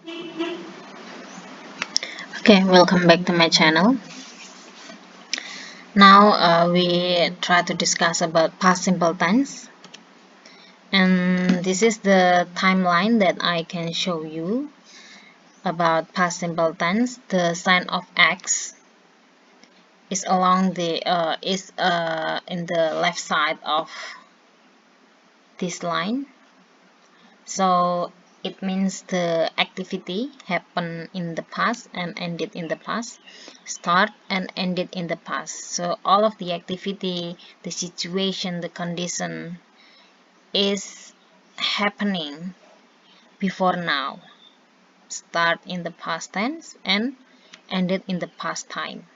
Okay, welcome back to my channel. Now we try to discuss about past simple tense, and this is the timeline that I can show you about past simple tense. The sign of X is along the in the left side of this line, so it means the activity happened in the past and ended in the past, start and ended in the past. So all of the activity, the situation, the condition is happening before now, start in the past tense and ended in the past time.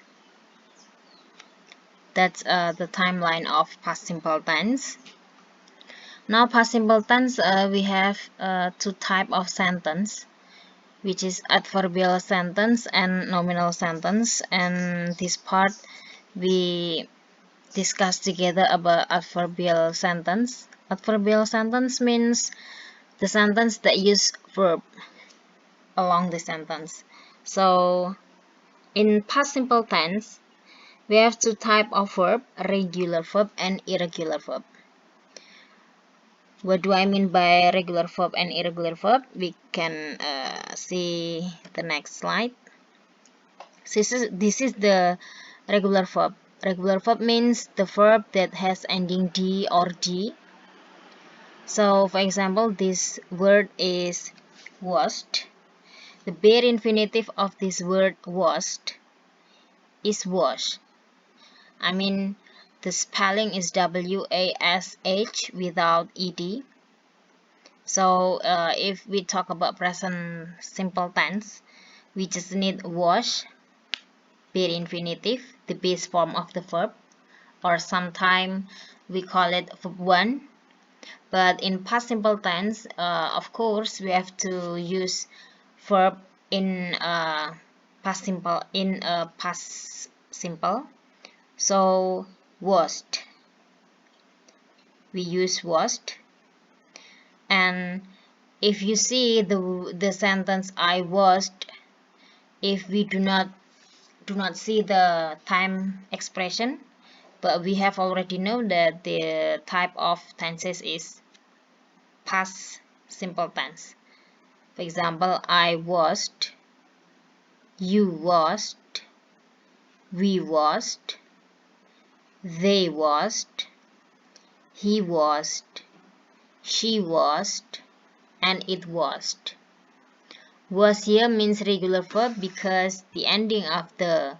That's the timeline of past simple tense. Now past simple tense, we have two type of sentence, which is adverbial sentence and nominal sentence, and this part we discuss together about adverbial sentence. Adverbial sentence means the sentence that use verb along the sentence. So in past simple tense we have two type of verb, regular verb and irregular verb. What do I mean by regular verb and irregular verb? We can see the next slide. This is the regular verb. Regular verb means the verb that has ending d or d. So for example, this word is washed. The bare infinitive of this word washed is wash. I mean, the spelling is W-A-S-H without ed. So if we talk about present simple tense, we just need wash, bare infinitive, the base form of the verb, or sometimes we call it verb 1. But in past simple tense, of course, we have to use verb in past simple. So washed, we use washed. And if you see the sentence I washed, if we do not see the time expression, but we have already known that the type of tenses is past simple tense. For example, I washed, you washed, we washed, they washed, he washed, she washed, and it washed. Was here means regular verb because the ending of the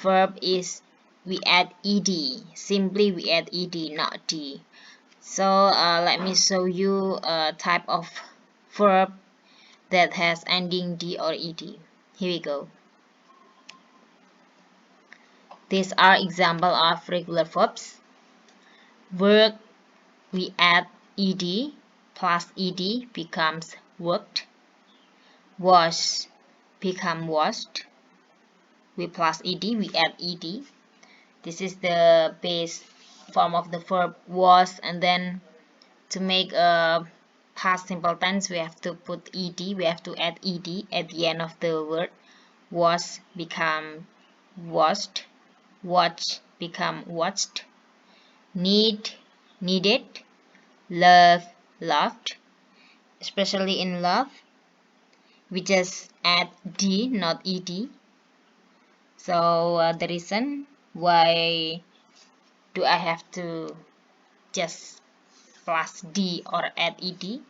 verb is we add ed. Simply we add ed, not d. So let me show you a type of verb that has ending d or ed. Here we go. These are example of regular verbs. Work, we add ed plus ed becomes worked. Wash become washed. We plus ed, we add ed. This is the base form of the verb was, and then to make a past simple tense we have to put ed, we have to add ed at the end of the word. Was become washed, watch become watched, need needed, love loved. Especially in love we just add d, not ed. So the reason why do I have to just plus d or add ed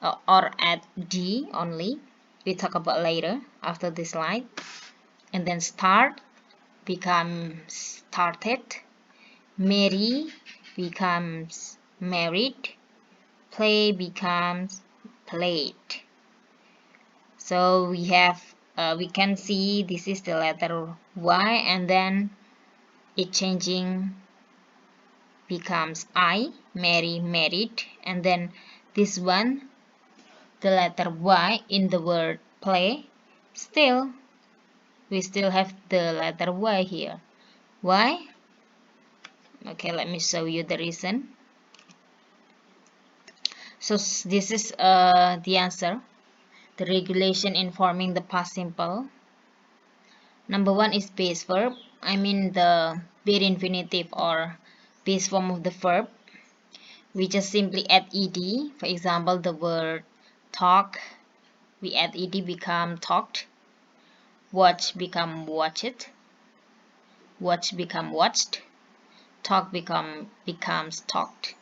or add d only, we talk about later after this slide. And then start becomes started, marry becomes married, play becomes played. So we have we can see this is the letter y, and then it changing becomes I, marry married, and then this one the letter y in the word play, still we still have the letter y here. Why? Okay, let me show you the reason. So this is the answer. The regulation in forming the past simple. Number one is base verb. I mean the bare infinitive or base form of the verb. We just simply add ed. For example, the word talk, we add ed, become talked. Watch become watched. Watch become watched. Talk becomes talked.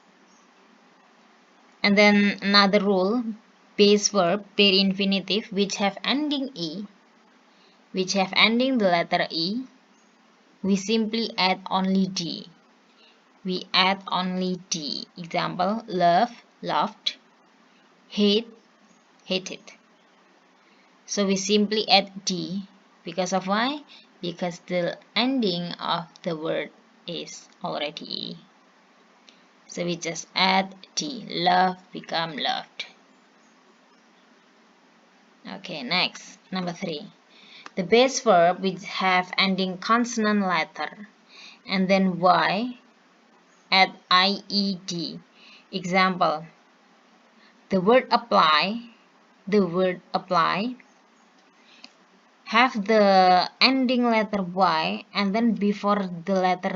And then another rule, base verb, bare infinitive, which have ending e, which have ending the letter e, we simply add only d. We add only d. Example, love, loved. Hate, hated. So we simply add d. Because of why? Because the ending of the word is already e. So we just add d. Love become loved. Okay, next, number 3. The base verb which have ending consonant letter and then y, add ied. Example, the word apply have the ending letter y, and then before the letter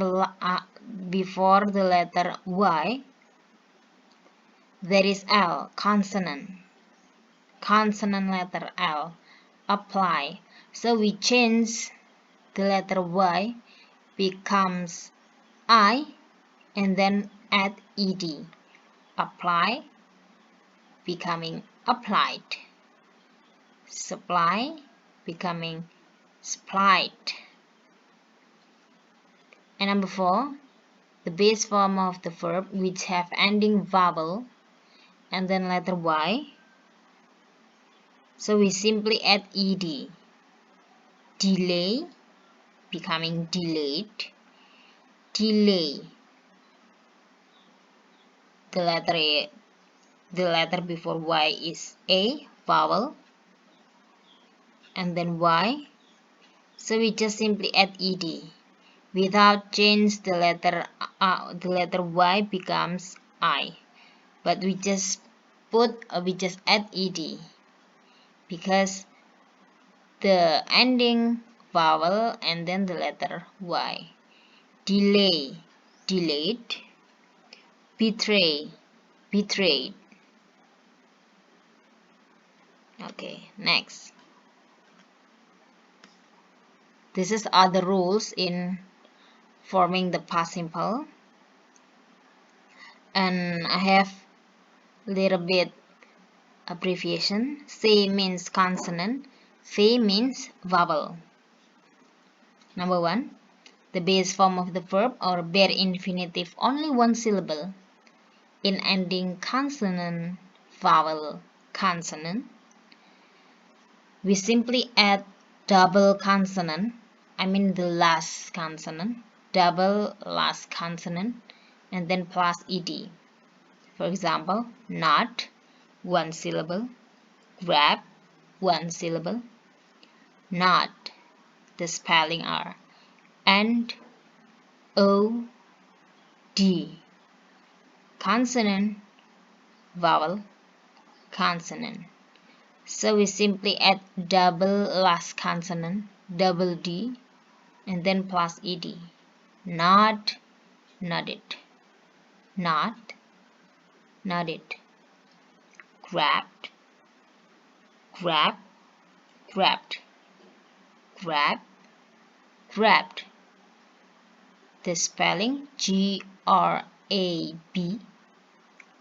y there is l, consonant letter l, apply. So we change the letter y becomes I and then add ed, apply becoming applied, supply becoming supplied. And number 4, the base form of the verb which have ending vowel and then letter y. So we simply add ed, delay becoming delayed, delay. The letter before y is a vowel and then y. So we just simply add ed. Without change, the letter y becomes I. But we just add ed because the ending vowel and then the letter y. Delay, delayed. Betray, betrayed. Okay, next. This is other rules in forming the past simple. And I have little bit abbreviation. C means consonant, V means vowel. Number 1, the base form of the verb or bare infinitive only one syllable in ending consonant, vowel, consonant. We simply add double consonant, I mean the last consonant, double last consonant, and then plus ed. For example, not, one syllable, grab, one syllable, not, the spelling are, and o, d, consonant, vowel, consonant. So we simply add double last consonant, double d, and then plus ed. Not, nodded. Not, nodded. Grabbed, grab, grabbed. Grab, grabbed. The spelling G-R-A-B,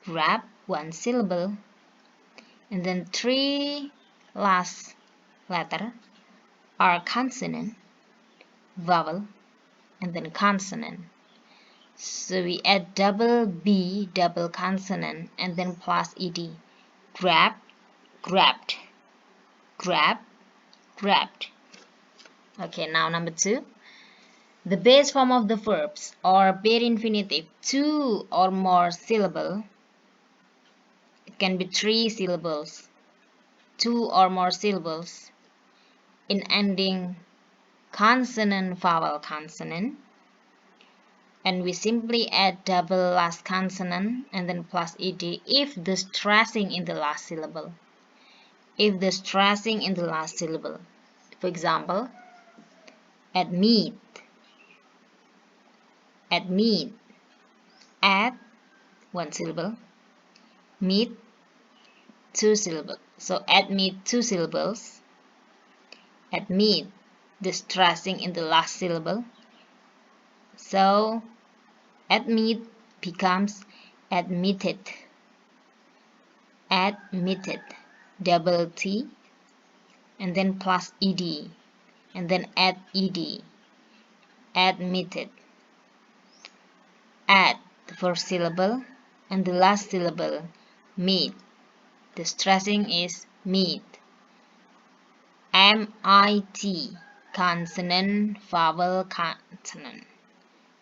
grab, one syllable, and then 3 last letter are consonant, vowel, and then consonant. So we add double B, double consonant, and then plus ed. Grab, grabbed. Grab, grabbed. Okay, now number 2. The base form of the verbs or bare infinitive, 2 or more syllable. It can be 3 syllables, 2 or more syllables in ending consonant, vowel, consonant. And we simply add double last consonant and then plus ed if the stressing in the last syllable. if the stressing in the last syllable. For example, admit, admit, add one syllable, meet two syllables. So admit two syllables, admit the stressing in the last syllable. So admit becomes admitted, admitted, double T, and then plus ed, and then add ed, admitted. Add the first syllable and the last syllable, meet. The stressing is meet. M-I-T, consonant, vowel, consonant,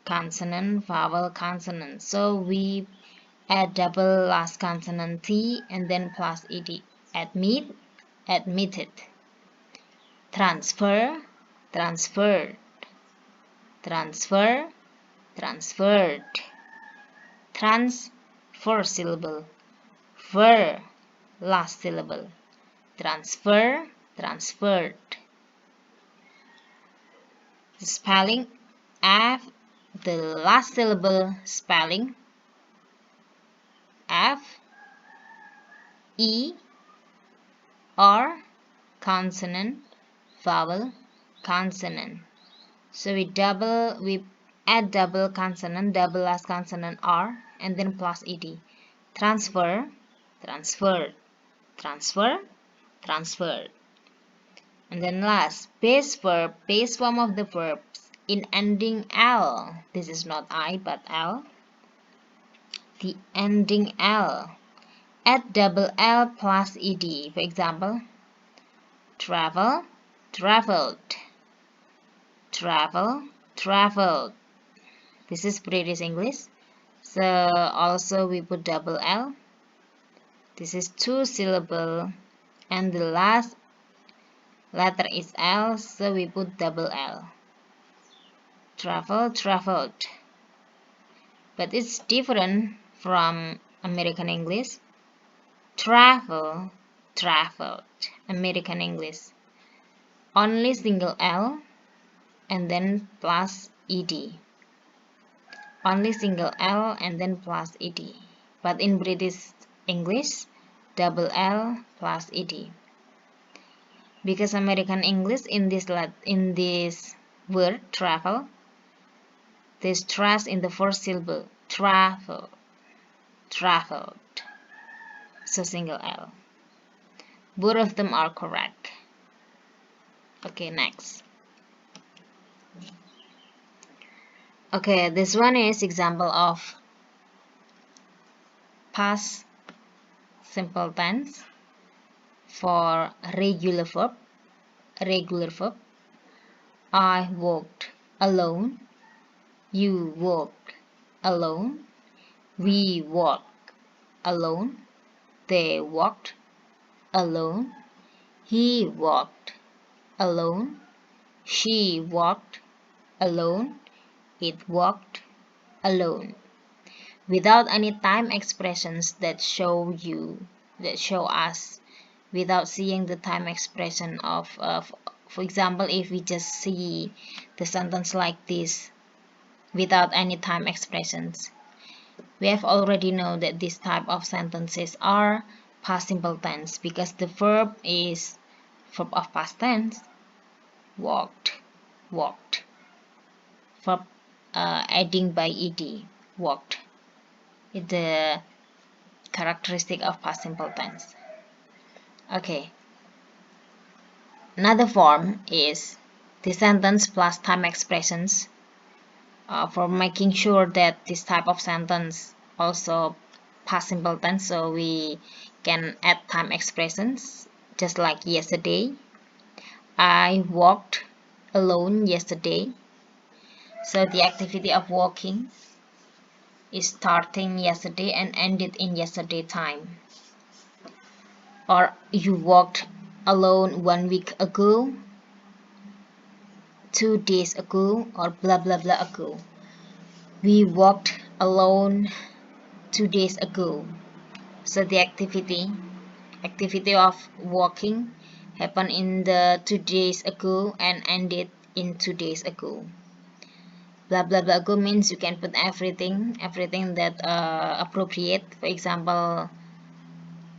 consonant, vowel, consonant. So we add double last consonant T and then plus ed. Admit, admitted. Transfer, transferred. Transfer, transferred. Trans, first syllable. Ver, last syllable. Transfer, transferred. The spelling, F, the last syllable spelling, F, E, R, consonant, vowel, consonant. So we add double consonant, double last consonant R, and then plus ed. Transfer, transferred, transfer, transferred. And then last, base verb, base form of the verbs in ending L. This is not I but L. The ending L. Add double L plus ed. For example, travel, traveled. Travel, traveled. This is British English. So also we put double L. This is two syllable and the last letter is L, so we put double L. Travel, traveled. But it's different from American English. Travel, traveled. American English. Only single L and then plus ed. Only single L and then plus ed. But in British English, double L plus ed. Because American English in this word travel, they stress in the first syllable, travel, traveled. So single L. Both of them are correct. Okay, next. Okay, this one is example of past simple tense for regular verb. Regular verb. I walked alone. You walked alone. We walked alone. They walked alone. He walked alone. She walked alone. It walked alone. Without any time expressions that show us, without seeing the time expression of for example, if we just see the sentence like this without any time expressions, we have already know that this type of sentences are past simple tense because the verb is verb of past tense, walked, walked. Verb adding by ed, walked. It's the characteristic of past simple tense. Okay. Another form is the sentence plus time expressions. For making sure that this type of sentence also past simple tense, so we can add time expressions, just like yesterday. I walked alone yesterday. So the activity of walking is starting yesterday and ended in yesterday time. Or you walked alone 1 week ago, 2 days ago, or blah blah blah ago. We walked alone 2 days ago. So the activity activity of walking happened in the 2 days ago and ended in 2 days ago. Blah blah blah ago means you can put everything that appropriate. For example,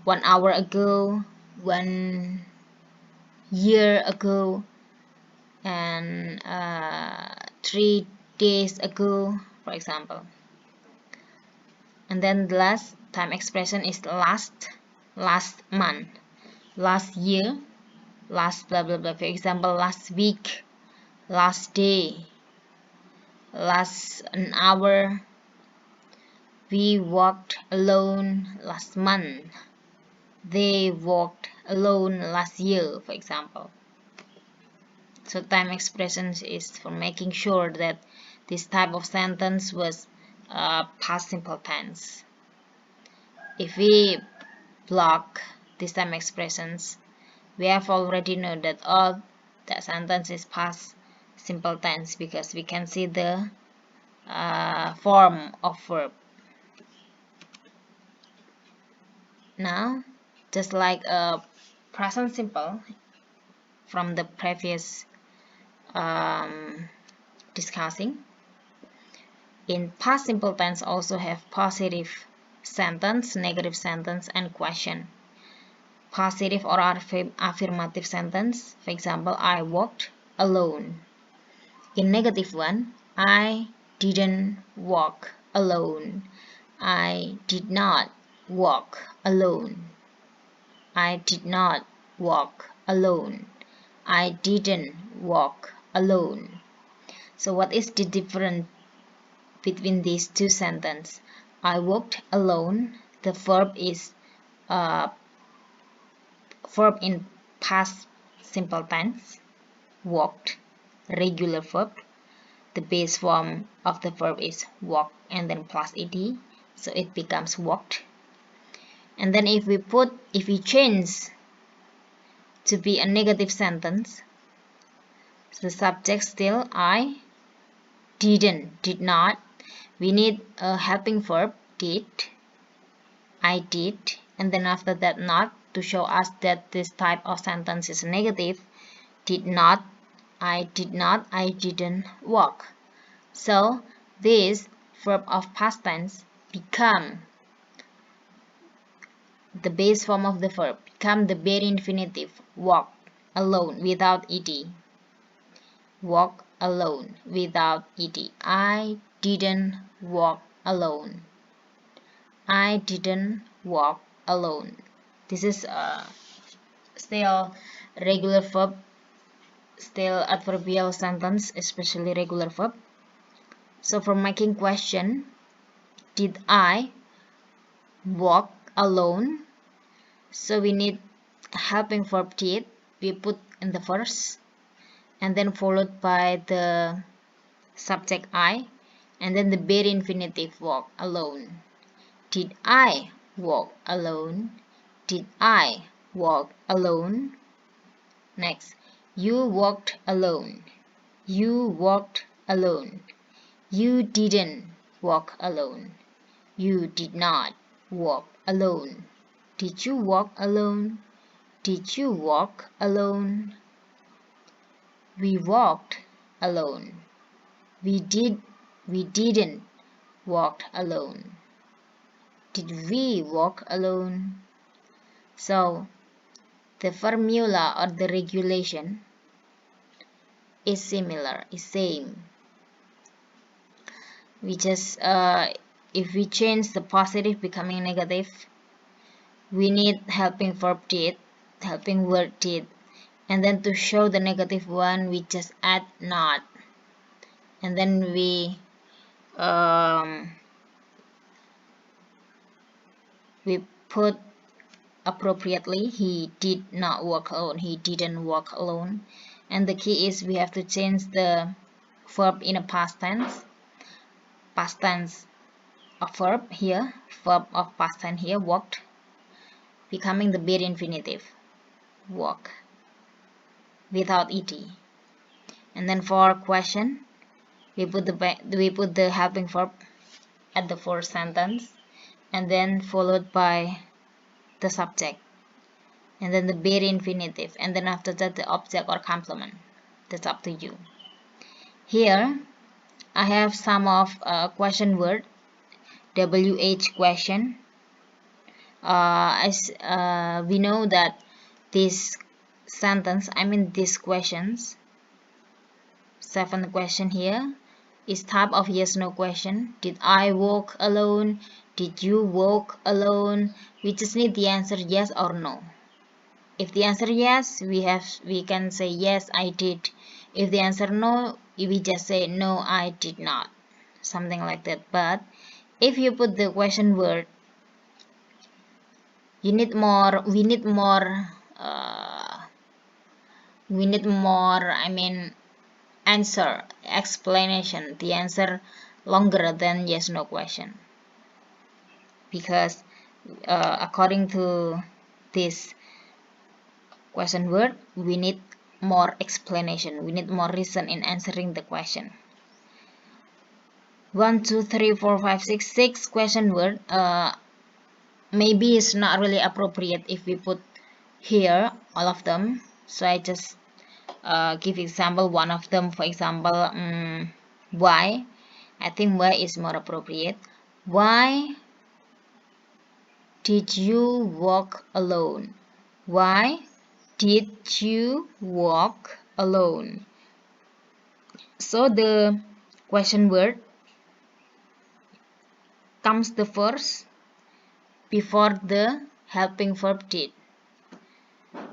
1 hour ago, 1 year ago, and 3 days ago, for example. And then the last time expression is last month, last year, last blah blah blah. For example, last week, last day, last an hour. We walked alone last month. They walked alone last year, for example. So time expressions is for making sure that this type of sentence was past simple tense. If we block these time expressions, we have already known that all the sentence is past simple tense because we can see the form of verb. Now, just like a present simple from the previous discussing, in past simple tense also have positive sentence, negative sentence, and question. Positive or affirmative sentence, for example, I walked alone. In negative one, I didn't walk alone. I did not walk alone. I did not walk alone. I didn't walk alone. So what is the difference between these two sentences? I walked alone. The verb is verb in past simple tense, walked, regular verb. The base form of the verb is walk and then plus ed, so it becomes walked. And then if we change to be a negative sentence, the subject still I, didn't, did not. We need a helping verb, did, I did, and then after that not, to show us that this type of sentence is negative. Did not, I didn't walk. So this verb of past tense become the base form of the verb, become the bare infinitive, walk alone without ed. Walk alone without ed. I didn't walk alone. I didn't walk alone. This is still regular verb, still adverbial sentence, especially regular verb. So for making question, did I walk alone? So we need helping verb did, we put in the first, and then followed by the subject I, and then the bare infinitive walk alone. Did I walk alone? Did I walk alone? Next, you walked alone. You walked alone. You didn't walk alone. You did not walk alone. Did you walk alone? Did you walk alone? We walked alone. We didn't walk alone. Did we walk alone? So the formula or the regulation is similar, is same. We just if we change the positive becoming negative, we need helping verb did, helping word did, and then to show the negative one we just add not, and then we put appropriately he did not walk alone, he didn't walk alone. And the key is we have to change the verb in a past tense of verb here, verb of past tense here, walked, becoming the bare infinitive, walk without ed. And then for question, we put the helping verb at the first sentence and then followed by the subject. and then the bare infinitive, and then after that the object or complement. That's up to you. Here I have some of question word. WH question. As we know that this sentence, I mean these questions, 7 question here, is type of yes no question. Did I walk alone? Did you walk alone? We just need the answer yes or no. If the answer yes, we can say yes I did. If the answer no, we just say no I did not, something like that. But if you put the question word, we need more, I mean answer, explanation, the answer longer than yes no question, because according to this question word, we need more explanation, we need more reason in answering the question. 1 2 3 4 5 6 6 question word. Maybe it's not really appropriate if we put here all of them, so I just give example one of them. For example, why. I think why is more appropriate. Why did you walk alone? Why did you walk alone? So the question word comes the first before the helping verb did.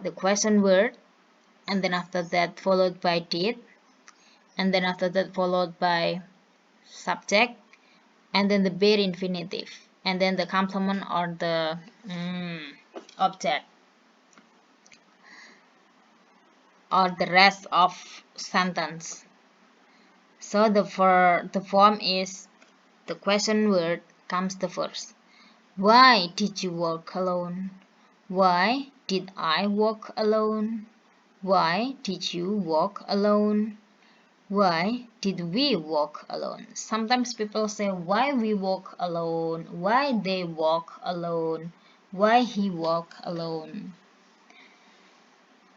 The question word, and then after that followed by did, and then after that followed by subject, and then the bare infinitive, and then the complement or the object, or the rest of sentence. So the form is the question word comes the first. Why did you walk alone? Why did I walk alone? Why did you walk alone? Why did we walk alone? Sometimes people say why we walk alone, why they walk alone, why he walk alone.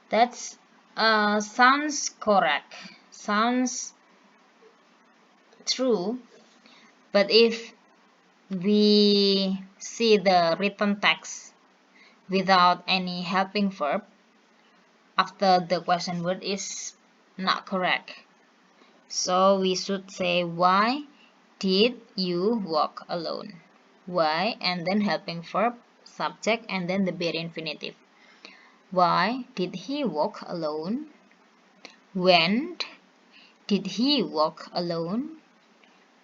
That's sounds correct, sounds true, but if we see the written text without any helping verb after the question word is not correct. So we should say why did you walk alone? Why, and then helping verb, subject, and then the bare infinitive. Why did he walk alone? When did he walk alone?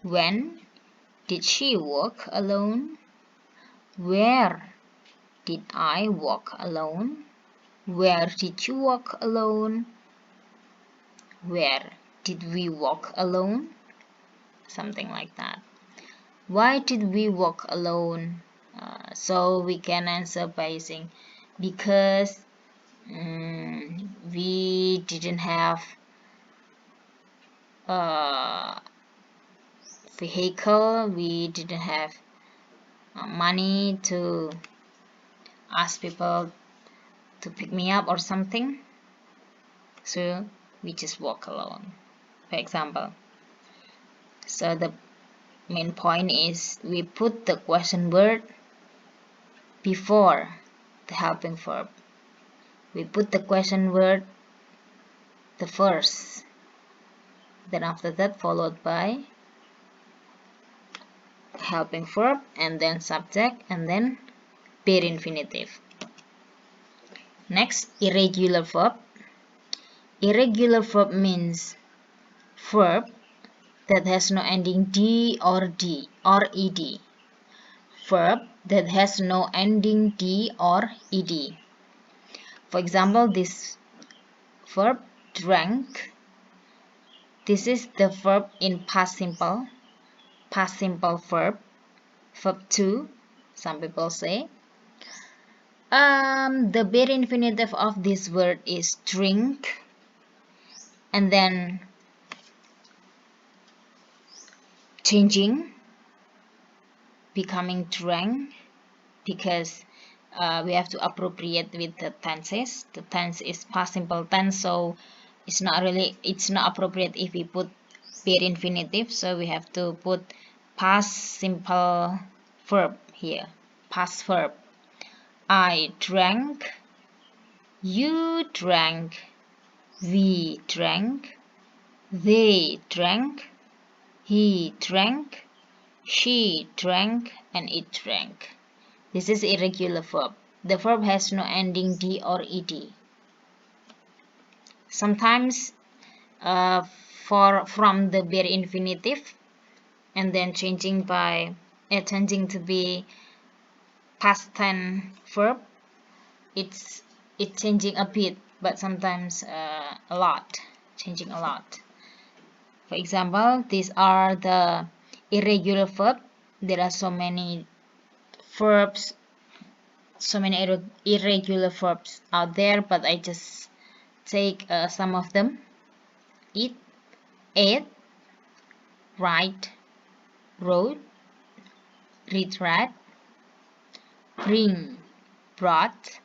When did she walk alone? Where did I walk alone? Where did you walk alone? Where did we walk alone? Something like that. Why did we walk alone? So we can answer by saying because we didn't have a vehicle, we didn't have money to ask people to pick me up or something, so we just walk alone, for example. So the main point is we put the question word before the helping verb. We put the question word the first, then after that followed by helping verb, and then subject, and then bare infinitive. Next, irregular verb. Irregular verb means verb that has no ending d or ed. Verb that has no ending d or ed. For example, this verb drank. This is the verb in past simple verb, verb 2, some people say. The bare infinitive of this word is drink, and then changing, becoming drank, because we have to appropriate with the tenses. The tense is past simple tense, so it's not appropriate if we put bare infinitive, so we have to put past simple verb here. Past verb. I drank, you drank, we drank, they drank, he drank, she drank, and it drank. This is irregular verb. The verb has no ending d or ed. Sometimes from the bare infinitive and then changing to be past tense verb, it's changing a bit, but sometimes a lot, changing a lot. For example, these are the irregular verb. There are so many verbs, so many irregular verbs out there, but I just take some of them. Eat, ate, write, wrote, read, read, bring, brought.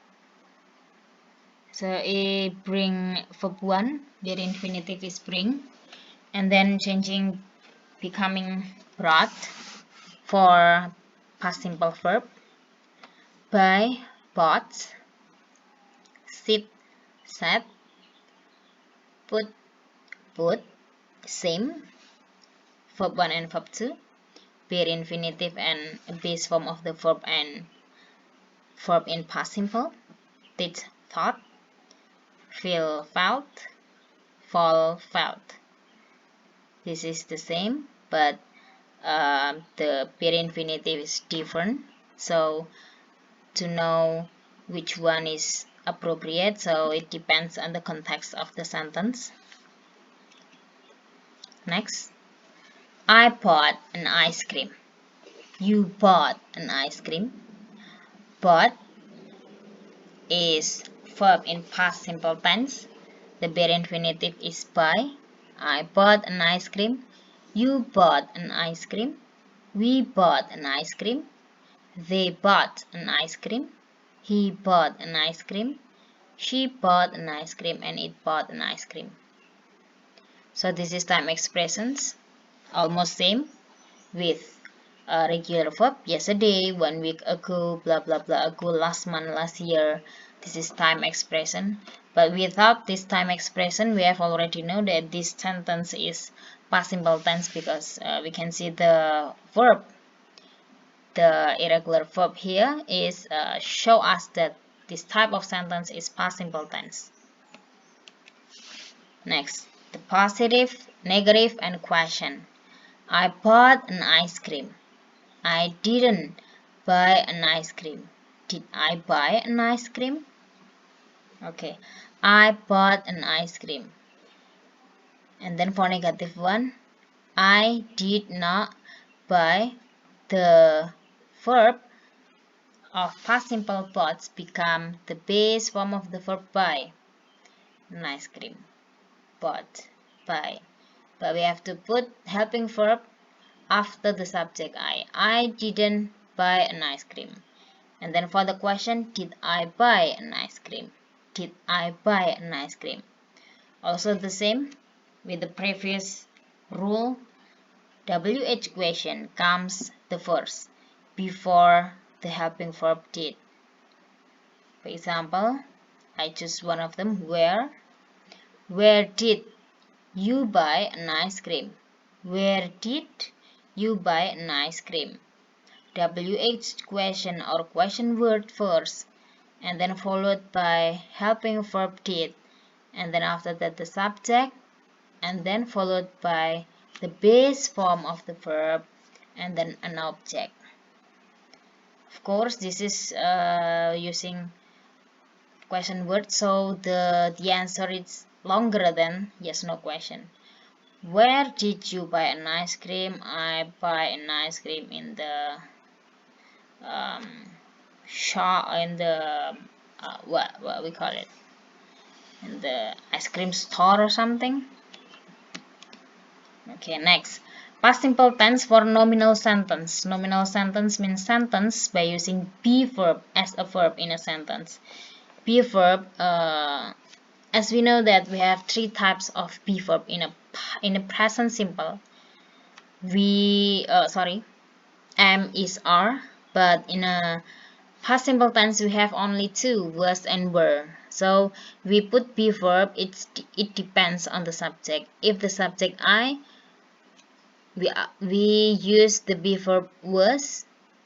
So a bring verb 1, their infinitive is bring, and then changing becoming brought for past simple verb. Buy, bought, sit, sat, put, put, same, verb 1 and verb 2, bare infinitive and base form of the verb and verb in past simple. Think, thought, feel, felt, fall, felt. This is the same, but the bare infinitive is different. So to know which one is appropriate, so it depends on the context of the sentence. Next, I bought an ice cream. You bought an ice cream. Bought is verb in past simple tense. The bare infinitive is buy. I bought an ice cream. You bought an ice cream. We bought an ice cream. They bought an ice cream. He bought an ice cream. She bought an ice cream, and it bought an ice cream. So this is time expressions, almost same with regular verb. Yesterday, 1 week ago, blah blah blah ago, last month, last year. This is time expression. But without this time expression, we have already know that this sentence is past simple tense because we can see the verb. The irregular verb here is show us that this type of sentence is past simple tense. Next, the positive, negative, and question. I bought an ice cream. I didn't buy an ice cream. Did I buy an ice cream? Okay, I bought an ice cream. And then for negative one, I did not buy. The verb of past simple parts become the base form of the verb buy. An ice cream. Bought, buy. But we have to put helping verb after the subject I. I didn't buy an ice cream. And then for the question, did I buy an ice cream? Did I buy an ice cream? Also the same with the previous rule. WH question comes the first before the helping verb did. For example, I choose one of them. Where did you buy an ice cream? Where did you buy an ice cream? WH question or question word first, and then followed by helping verb did, and then after that the subject, and then followed by the base form of the verb, and then an object. Of course, this is using question word, so the answer is longer than yes no question. Where did you buy an ice cream? I buy an ice cream in the shop, in the what we call it, in the ice cream store or something. Okay, next, Past simple tense for nominal sentence. Nominal sentence means sentence by using be verb as a verb in a sentence. Be verb, as we know that we have three types of be verb in a present simple. Am is are, but in a past simple tense we have only two, was and were. So we put be verb. It depends on the subject. If the subject I, we use the be verb was.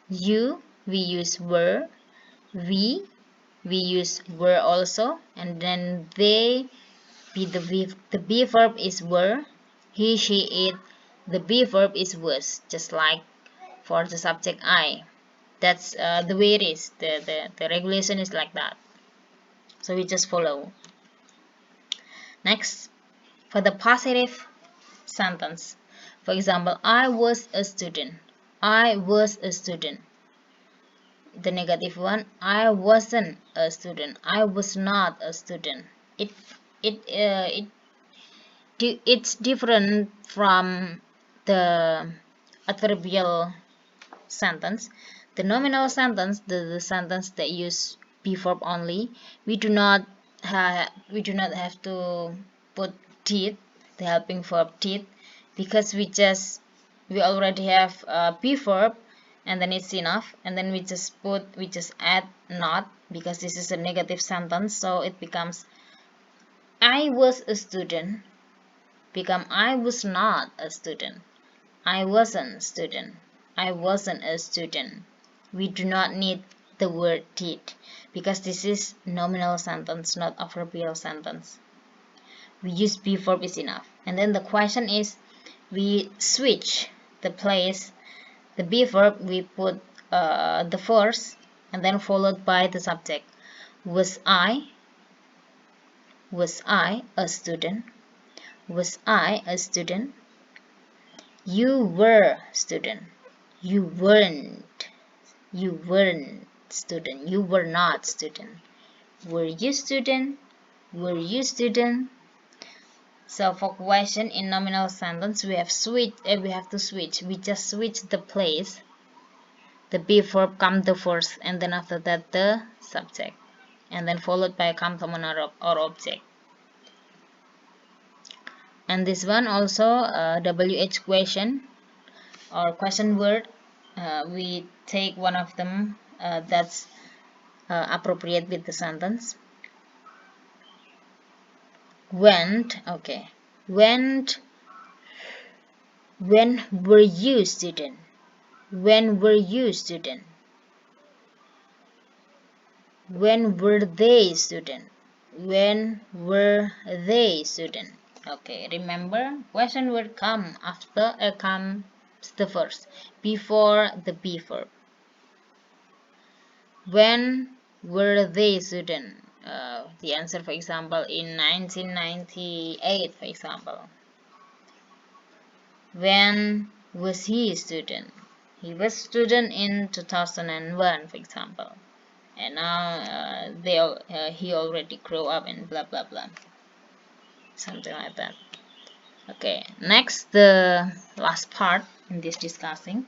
You, we use were. We use were also, and then they, the be verb is were. He, she, it, the be verb is was, just like for the subject I. That's the way it is. The regulation is like that. So we just follow. Next, for the positive sentence. For example, I was a student. I was a student. The negative one, I wasn't a student. I was not a student. It it uh, it's different from the adverbial sentence. The nominal sentence, the sentence that use be verb only, we do not have to put did, the helping verb did, because we already have be verb, and then it's enough, and then we just add not, because this is a negative sentence, so it becomes I was a student, become I was not a student. I wasn't a student. I wasn't a student. We do not need the word did, because this is nominal sentence, not adverbial sentence. We use be verb is enough. And then the question is, we switch the place. The be verb, we put the first and then followed by the subject. Was I a student? Was I a student? You were student. You weren't. You weren't student. You were not student. Were you student? Were you student? So for question in nominal sentence, we have to switch. We just switch the place. The be verb come the first, and then after that the subject, and then followed by a complement or object. And this one also WH question or question word. We take one of them that's appropriate with the sentence. Went, okay. Went. When were you student? When were you student? When were they student? When were they student? Okay, remember, question word come after comes the first, before the be verb. When were they student? The answer, for example, in 1998, for example. When was he a student? He was student in 2001, for example. And now he already grew up and blah blah blah. Something like that. Okay, next, the last part in this discussing.